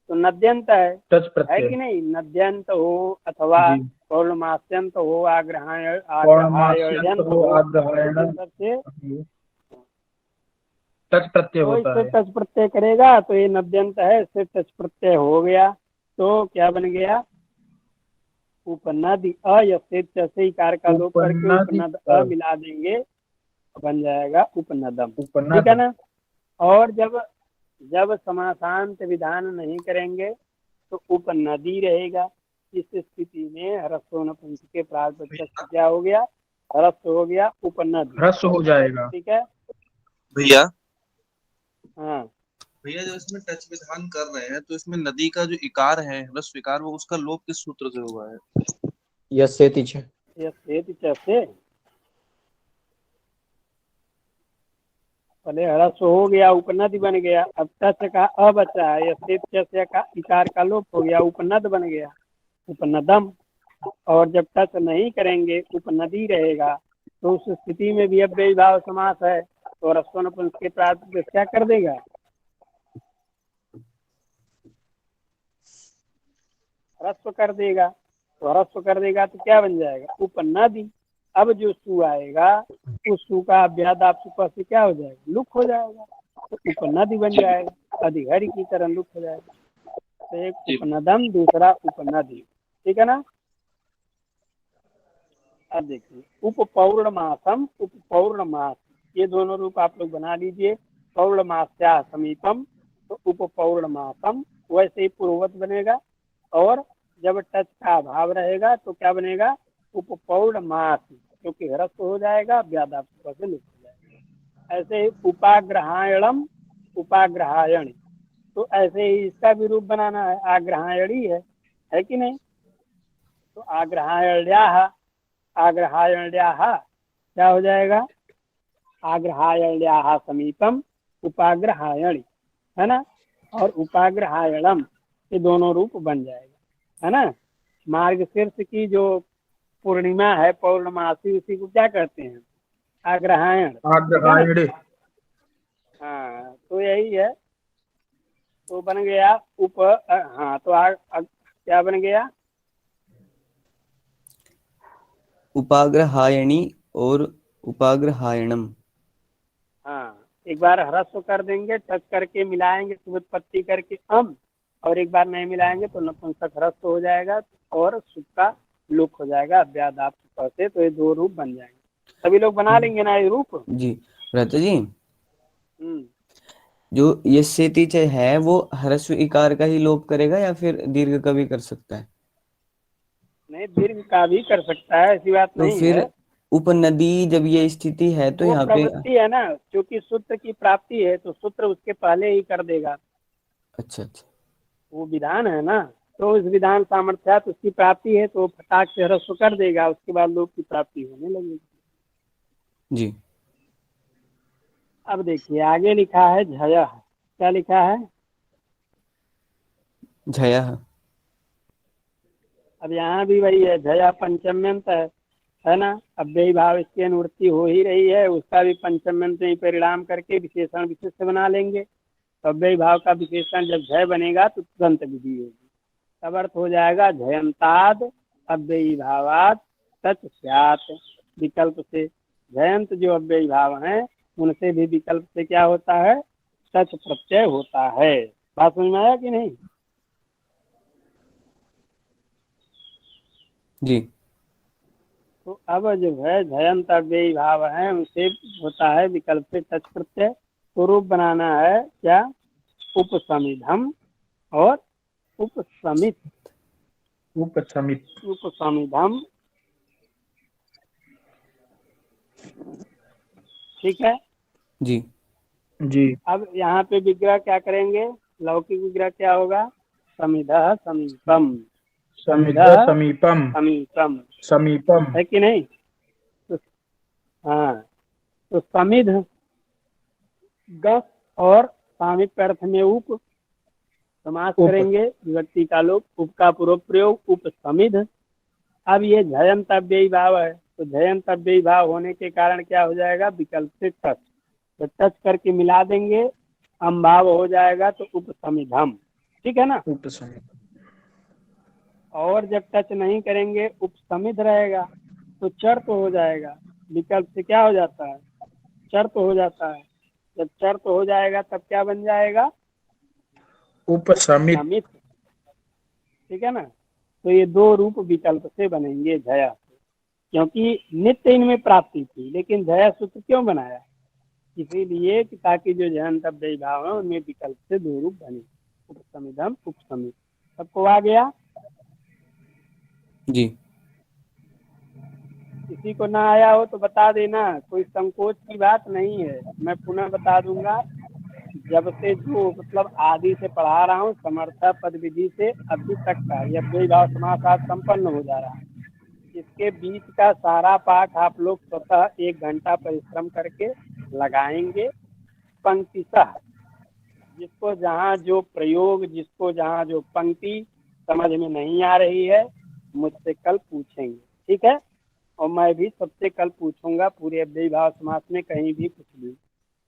तो नद्यंत टच है प्रत्यय कि नहीं, नद्यंत हो अथवा जी। पौर्णमास्यंत हो, पौर्णमास्यंत आग्रहायण्यंत हो हो, आग्रहायण सबसे टच प्रत्यय तो होता इससे है। टच प्रत्यय करेगा तो ये नद्यंत है, इससे टच प्रत्यय हो गया तो क्या बन गया, उपनदी। अयस्थित से इकार का लोप करके उपनदी उपनद अ मिला देंगे तो बन जाएगा उपनदम, उपनद। ठीक है ना। और जब जब समासांत विधान नहीं करेंगे तो उपनदी रहेगा। इस स्थिति में ह्रस्व नपुंसक के प्राग प्रत्यक्ष क्या हो गया, ह्रस्व हो गया उपनदी, ह्रस्व हो जाएगा। ठीक है। भैया हाँ भैया जो इसमें टच विधान कर रहे हैं तो इसमें नदी का जो इकार है ह्रस्व इकार, वो उसका लोप किस सूत्र से हुआ है? यस्येति च। ये सेत से पहले ह्रस्व हो गया उपनद बन गया, अब टच का अ बचा है, ये का इकार का लोप हो गया, उपनद बन गया उपनदम। और जब टच नहीं करेंगे उपनदी रहेगा तो उस स्थिति में भी अव्ययी भाव समास है तो ह्रस्व नपुंसक के प्राग क्या कर देगा, ह्रस्व कर देगा। तो ह्रस्व कर देगा तो क्या बन जाएगा, उपनदी। अब जो सु आएगा उस सु का अभ्यादाप सुपर से क्या हो जाएगा, लुक हो जाएगा, तो उपनदी बन जाएगा, अधिहरि की तरह लुक हो जाएगा। तो एक उपनदम, दूसरा उपनदी, ठीक है ना। अब देखिए उपपौर्णमासम, उपपौर्णमास, ये दोनों रूप आप लोग बना लीजिए। पौर्णमास्या समीपम, तो उपपौर्णमासम वैसे ही पूर्ववत बनेगा। और जब टच का अभाव रहेगा तो क्या बनेगा, उपपौर्णमास, क्योंकि ह्रस्व हो जाएगा, व्यादाप से लिख हो जाएगा। ऐसे ही उपाग्रहायणम, उपाग्रहायण, तो ऐसे ही इसका भी रूप बनाना है, आग्रहायणी है कि नहीं। तो आग्रहायण्याः, आग्रहायण्याः क्या हो जाएगा, आग्रहायण्याः समीपम उपाग्रहायणी, है ना। और उपाग्रहायणम, ये दोनों रूप बन जाएगा, है ना। मार्गशीर्ष की जो पूर्णिमा है पौर्णमासी, उसी को क्या कहते हैं, आग्रहायण, ठीक है ना। आग्रहायणे। हाँ तो यही है, तो बन गया हाँ तो क्या बन गया, उपाग्रहायणी और उपाग्रहायणम। हाँ एक बार ह्रस्व कर देंगे, टच करके मिलाएंगे तो उत्पत्ति करके अम, और एक बार नहीं मिलाएंगे तो नपुंसक ह्रस्व हो जाएगा और सुख का लुक हो जाएगा अव्यादाप से। तो ये दो रूप बन जाएंगे, सभी लोग बना लेंगे ना ये रूप। जी भ्राता जी, हम्म, जो यस्येति च है वो ह्रस्व इकार का ही लोप करेगा या फिर दीर्घ का भी कर सकता है? नहीं दीर्घ का भी कर सकता है, ऐसी बात तो नहीं फिर है। उपनदी जब ये स्थिति है तो वो यहाँ पे प्रवृत्ति है ना, क्योंकि सूत्र की प्राप्ति है तो सूत्र उसके पहले ही कर देगा, अच्छा अच्छा वो विधान है ना। तो इस विधान सामर्थ्यात उसकी प्राप्ति है तो फटाक से ह्रस्व कर देगा, उसके बाद लोग की प्राप्ति होने लगेगी। जी। अब देखिए आगे लिखा है झय, क्या लिखा है, झयः। अब यहाँ भी वही है, झया पंचम्यंत है ना। अव्ययी भाव इसकी अनुवृत्ति हो ही रही है, उसका भी पंचम्यंत में परिणाम करके विशेषण विशिष्ट बना लेंगे। तो अव्ययी भाव का विशेषण जब झय बनेगा तो तुरंत विधि होगी, तब अर्थ हो जाएगा झयंताद अव्ययी भावात तत् स्यात्। विकल्प से झयंत जो अव्ययी भाव हैं उनसे भी विकल्प से क्या होता है, तत् प्रत्यय होता है। बात समझ में आया कि नहीं। जी। तो अब जो है झयंत अव्ययी भाव है उनसे होता है विकल्प से टच प्रत्यय। तो रूप बनाना है क्या, उपसमिधम और उपसमित, उपसमित। उपसमिधम, ठीक है जी। जी। अब यहाँ पे विग्रह क्या करेंगे, लौकिक विग्रह क्या होगा, समिधः समीपम, समिधः समीपम, समीपम, समीपम। है कि नहीं। तो हाँ तो समिध गस और सामिप्य अर्थ में उप समास उप। करेंगे, विभक्ति का लोप, उप का पूर्व प्रयोग उप समिध। अब ये झयंत अव्ययी भाव है, तो झयंत अव्ययी भाव होने के कारण क्या हो जाएगा, विकल्प से टच, तो टच करके मिला देंगे, हम भाव हो जाएगा तो उप समिधम, ठीक है ना। उपसमित। और जब टच नहीं करेंगे उप समिध रहेगा तो चर तो हो जाएगा, विकल्प से क्या हो जाता है, चर तो हो जाता है। जब चर तो हो जाएगा तब क्या बन जाएगा, उपसमित। समित, ठीक है ना। तो ये दो रूप विकल्प से बनेंगे झया से, क्योंकि नित्य इनमें प्राप्ति थी, लेकिन झया सूत्र क्यों बनाया, इसीलिए कि ताकि जो जयंत अव्ययी भाव है उनमें विकल्प से दो रूप बने, उपसमिधम उपसमित। सबको आ गया। जी। किसी को ना आया हो तो बता देना, कोई संकोच की बात नहीं है, मैं पुनः बता दूंगा। जब से जो मतलब आदि से पढ़ा रहा हूँ, समर्था पद विधि से अभी तक का यह अव्ययी भाव समास आज संपन्न हो जा रहा है। इसके बीच का सारा पाठ आप लोग स्वतः 1 घंटा परिश्रम करके लगाएंगे पंक्तिशः, जिसको जहाँ जो प्रयोग, जिसको जहाँ जो पंक्ति समझ में नहीं आ रही है मुझसे कल पूछेंगे, ठीक है। और मैं भी सबसे कल पूछूंगा पूरे अव्ययी भाव समास में कहीं भी कुछ भी,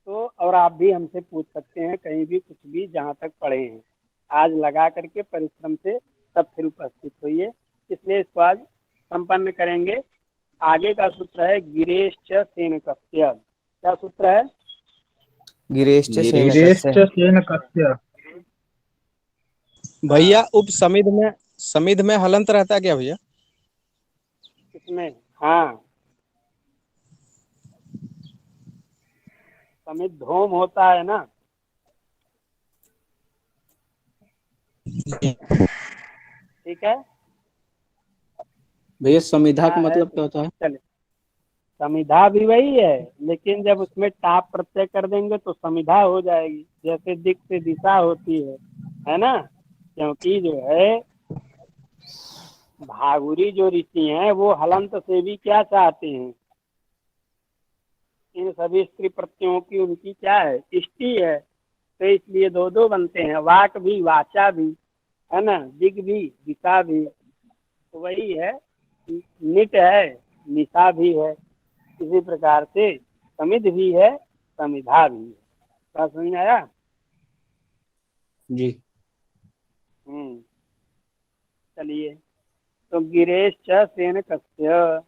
तो और आप भी हमसे पूछ सकते हैं कहीं भी कुछ भी जहाँ तक पढ़े हैं। आज लगा करके परिश्रम से तब फिर उपस्थित होइए, इसलिए इसको आज संपन्न करेंगे। आगे का सूत्र है गिरेश्च सेनकस्य। क्या सूत्र है, गिरेश्च गिरेश्च सेनकस्य। सेनकस्य। भैया उप समिध में हलंत रहता है क्या भैया? इसमें हाँ समित धूम होता है ना, ठीक है भैया समिधा का क्या है मतलब तो क्या होता है? चले, समिधा भी वही है, लेकिन जब उसमें टाप प्रत्यय कर देंगे तो समिधा हो जाएगी, जैसे दिक से दिशा होती है ना। क्योंकि जो है भागुरी जो ऋषि हैं वो हलंत से भी क्या चाहते हैं, इन सभी स्त्री प्रत्ययों की उनकी क्या है, इष्टि है, तो इसलिए दो दो बनते हैं, वाक भी वाचा भी, है ना, दिग भी दिशा भी, तो वही है, निट है निशा भी है, इसी प्रकार से समिध भी है समिधा भी है। क्या समझ में आया? जी। चलिए, तो गिरेश्च सेनकस्य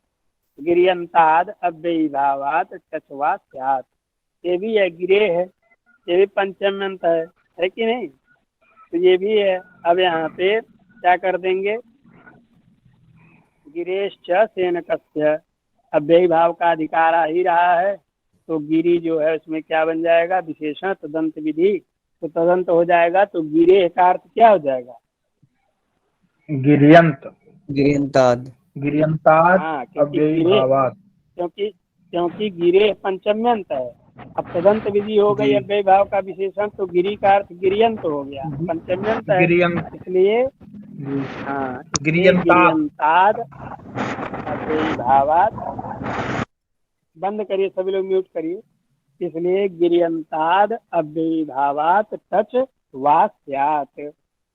गिरियंताद अव्ययी भावात चचवा स्यात्, ये भी है गिरे है, ये भी पंचम अंत है कि नहीं, तो ये भी है। अब यहाँ पे क्या कर देंगे, गिरेश्च सेनकस्य, अव्ययी भाव का अधिकार आ ही रहा है, तो गिरी जो है उसमें क्या बन जाएगा, विशेषण तदंत विधि, तो तदंत हो जाएगा, तो गिरे का अर्थ क्या हो जाएगा, गिरियंत। गिरियंताद। गिरियंतात् हाँ, क्योंकि अव्ययी गिरे, भावात्। क्योंकि गिरे पंचम्यंत है। अब तदंत विधि हो गई जी। अव्ययी भाव का विशेषण, तो गिरी का अर्थ गिरियंत हो गया, पंचम्यंत है, गिरियंत। इसलिए जी। हाँ, इसलिए गिरियंतात्। गिरियंताद अव्ययी भावात, बंद करिए सभी लोग, म्यूट करिए, इसलिए गिरियंताद अव्ययी भावात टच वा स्यात्,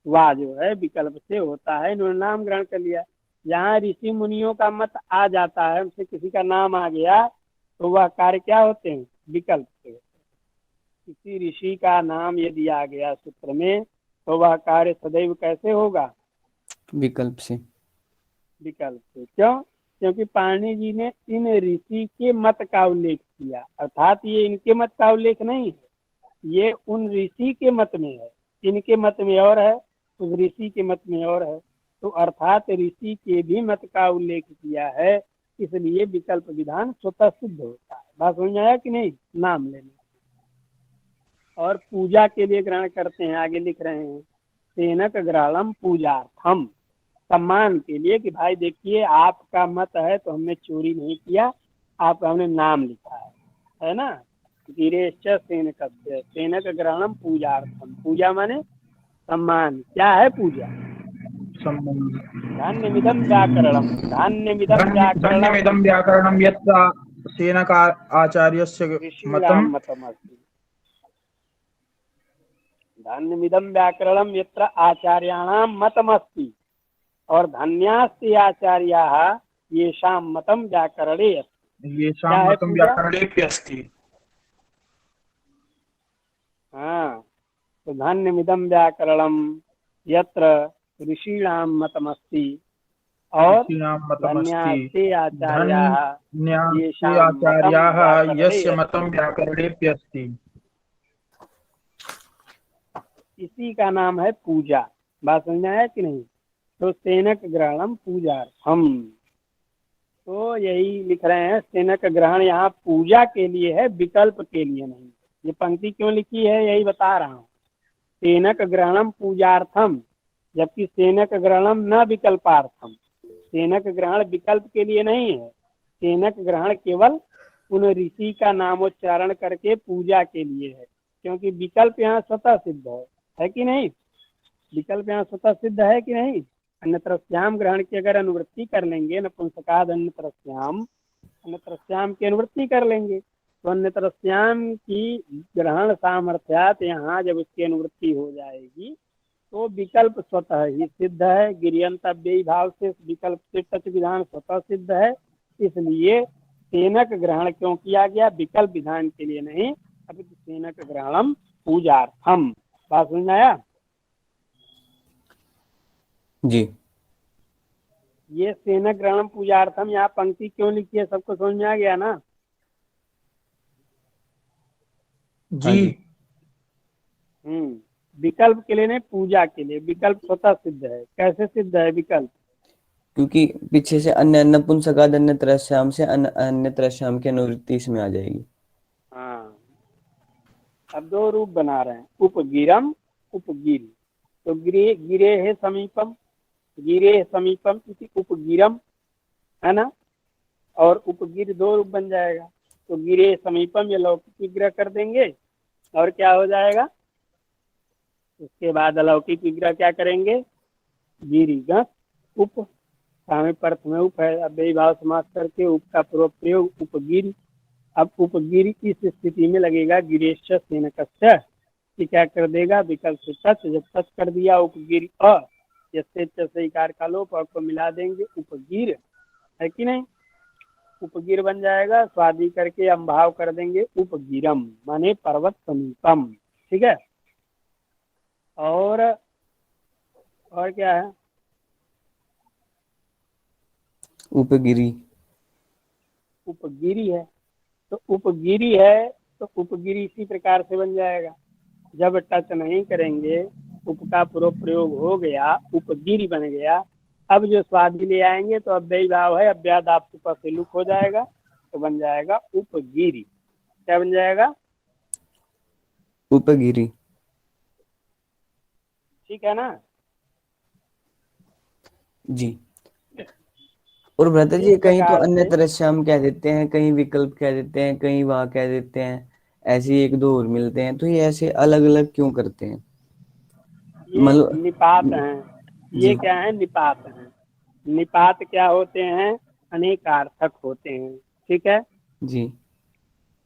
वा जो है विकल्प से होता है, इन्होंने नाम ग्रहण कर लिया। यहाँ ऋषि मुनियों का मत आ जाता है, उनसे किसी का नाम आ गया तो वह कार्य क्या होते हैं, विकल्प से। किसी ऋषि का नाम यदि आ गया सूत्र में तो वह कार्य सदैव कैसे होगा, विकल्प से। विकल्प से। क्यों? क्योंकि पाणिनि जी ने इन ऋषि के मत का उल्लेख किया, अर्थात ये इनके मत का उल्लेख नहीं है, ये उन ऋषि के मत में है, इनके मत में और है, उस ऋषि के मत में और है, तो अर्थात ऋषि के भी मत का उल्लेख किया है, इसलिए विकल्प विधान स्वतः सिद्ध होता है। बात समझ आया कि नहीं? नाम लेने और पूजा के लिए ग्रहण करते हैं, आगे लिख रहे हैं सेनक ग्रहणम पूजार्थम, सम्मान के लिए, कि भाई देखिए आपका मत है तो हमने चोरी नहीं किया, आपका हमने नाम लिखा है ना। गिरेश्च सेनकस्य, सेनक ग्रहणम पूजार्थम, पूजा माने सम्मान, क्या है पूजा, धान्यमिदं व्याकरणम, धन्यमिदं व्याकरणम यत् सेनक आचार्यस्य ऋषीणां मतम् मतमस्ति, धन्यमिदं व्याकरणम यत्र आचार्याणाम मतमस्ति और धन्यास्ति आचार्याः येषां मतम व्याकरणे अस्ति। ये क्या शाम है मतम पूजा? व्याकरणे अस्ति। हाँ, तो धन्यमिदं व्याकरणम यत्र ऋषीणां मतमस्ति और ऋषीणां मतमस्ति धन्यास्ते आचार्याः धन्यास्ते येषां मतम आचार्याः व्याकरणे यस्य अस्ति। मतम व्याकरणे अस्ति। इसी का नाम है पूजा। बात समझ में आया कि नहीं? तो सेनक ग्रहणम पूजार्थम, तो यही लिख रहे हैं सेनक ग्रहण यहाँ पूजा के लिए है, विकल्प के लिए नहीं। ये पंक्ति क्यों लिखी है यही बता रहा हूँ। सेनक ग्रहणम पूजार्थम, जबकि सेनक ग्रहणम न विकल्पार्थम। सेनक ग्रहण विकल्प के लिए नहीं है, सेनक ग्रहण केवल उन ऋषि का नामोच्चारण करके पूजा के लिए है, क्योंकि विकल्प यहाँ स्वतः सिद्ध है कि नहीं? विकल्प यहाँ स्वतः सिद्ध है कि नहीं? अन्यत्रस्याम ग्रहण की अगर अनुवृत्ति कर लेंगे, नपुंसकाद अन्यत्रस्याम, अन्यत्रस्याम की अनुवृत्ति कर लेंगे तो अन्यत्रस्याम की ग्रहण सामर्थ्यात यहाँ जब उसकी अनुवृत्ति हो जाएगी तो विकल्प स्वतः ही सिद्ध है। गिरियंतव्य भाव से विकल्प से टच विधान स्वतः सिद्ध है, इसलिए सेनक ग्रहण क्यों किया गया? विकल्प विधान के लिए नहीं, अपितु सेनक ग्रहणम पूजार्थम। बात समझ में आया? जी। ये सेनक ग्रहणम पूजार्थम यहाँ पंक्ति क्यों लिखी है, सबको समझ में आ गया ना? हाँ जी। जी। विकल्प के लिए नहीं, पूजा के लिए। विकल्प स्वतः सिद्ध है। कैसे सिद्ध है विकल्प? क्योंकि पीछे से अन्य नपुंसकाद अन्यत्रस्याम से अन्यत्रस्याम की अनुवृत्ति इसमें आ जाएगी। हाँ, अब दो रूप बना रहे हैं, उपगिरम उपगिरी। तो गिरे गिरे है समीपम, गिरे समीपम इति उपगिरम, है ना? और उपगिर दो रूप बन जाएगा। तो गिरे समीपम ये लौकिक विग्रह कर देंगे और क्या हो जाएगा? उसके बाद अलौकिक विग्रह क्या करेंगे? गिरी गस उप, सामीप्य अर्थ में उप है, अब भाव समास करके उप का पूर्व प्रयोग उपगिरी। अब उपगिरी इस स्थिति में लगेगा गिरेश सेनकस्य, कि क्या कर देगा? विकल्प से टच, जब टच कर दिया उपगिर अ, जैसे इकार का लोप को मिला देंगे उपगिर, है कि नहीं? उपगिर बन जाएगा। स्वादी करके अम्भाव कर देंगे उपगिरम, माने पर्वत समीपम। ठीक है। और क्या है? उपगिरी, उपगिरी है। तो उपगिरी है तो उपगिरी इसी प्रकार से बन जाएगा। जब टच नहीं करेंगे, उप का पूर्व प्रयोग हो गया, उपगिरी बन गया। अब जो स्वादी ले आएंगे तो अव्ययी भाव है, अव्याद आप ऊपर से लुक हो जाएगा तो बन जाएगा उपगिरी। क्या बन जाएगा? उपगिरी। ठीक है ना? जी। और भ्राता जी इस कहीं तो प्रकार अन्य से तरह से हम कह देते हैं, कहीं विकल्प कह देते हैं, कहीं वहाँ कह देते हैं, ऐसे ही एक दो और मिलते हैं, तो ये ऐसे अलग अलग क्यों करते हैं? ये मतलब निपात हैं। ये जी क्या है? निपात हैं। निपात क्या होते हैं? अनेकार्थक होते हैं। ठीक है। जी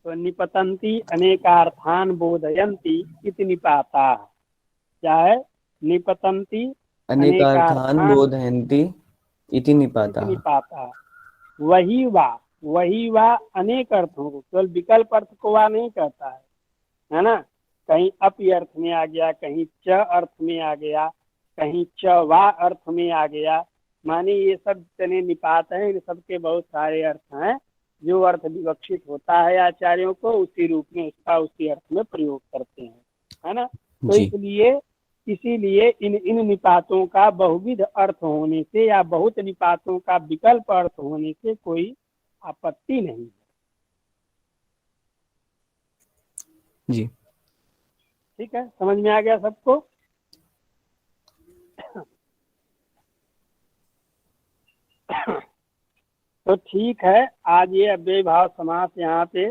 तो निपतंती अनेकार्थान बोधयंती इति निपाता। क्या है? निपतंती अनेकार्थान अनेकार्थान बोधयन्ति इति निपाता। इति निपाता। वही वा अनेक अर्थों को, केवल विकल्प अर्थ को वह नहीं कहता है ना? कहीं अपि अर्थ में आ गया, कहीं च अर्थ में आ गया, कहीं च वा अर्थ में आ गया। माने ये सब जितने निपात हैं, इन सबके बहुत सारे अर्थ हैं। जो अर्थ विवक्षित होता है आचार्यों को, उसी रूप में उसका उसी अर्थ में प्रयोग करते हैं, है ना? तो जी इसीलिए इन निपातों का बहुविध अर्थ होने से या बहुत निपातों का विकल्प अर्थ होने से कोई आपत्ति नहीं है। जी ठीक है, समझ में आ गया सबको? तो ठीक है, आज ये अव्यय भाव समास यहाँ पे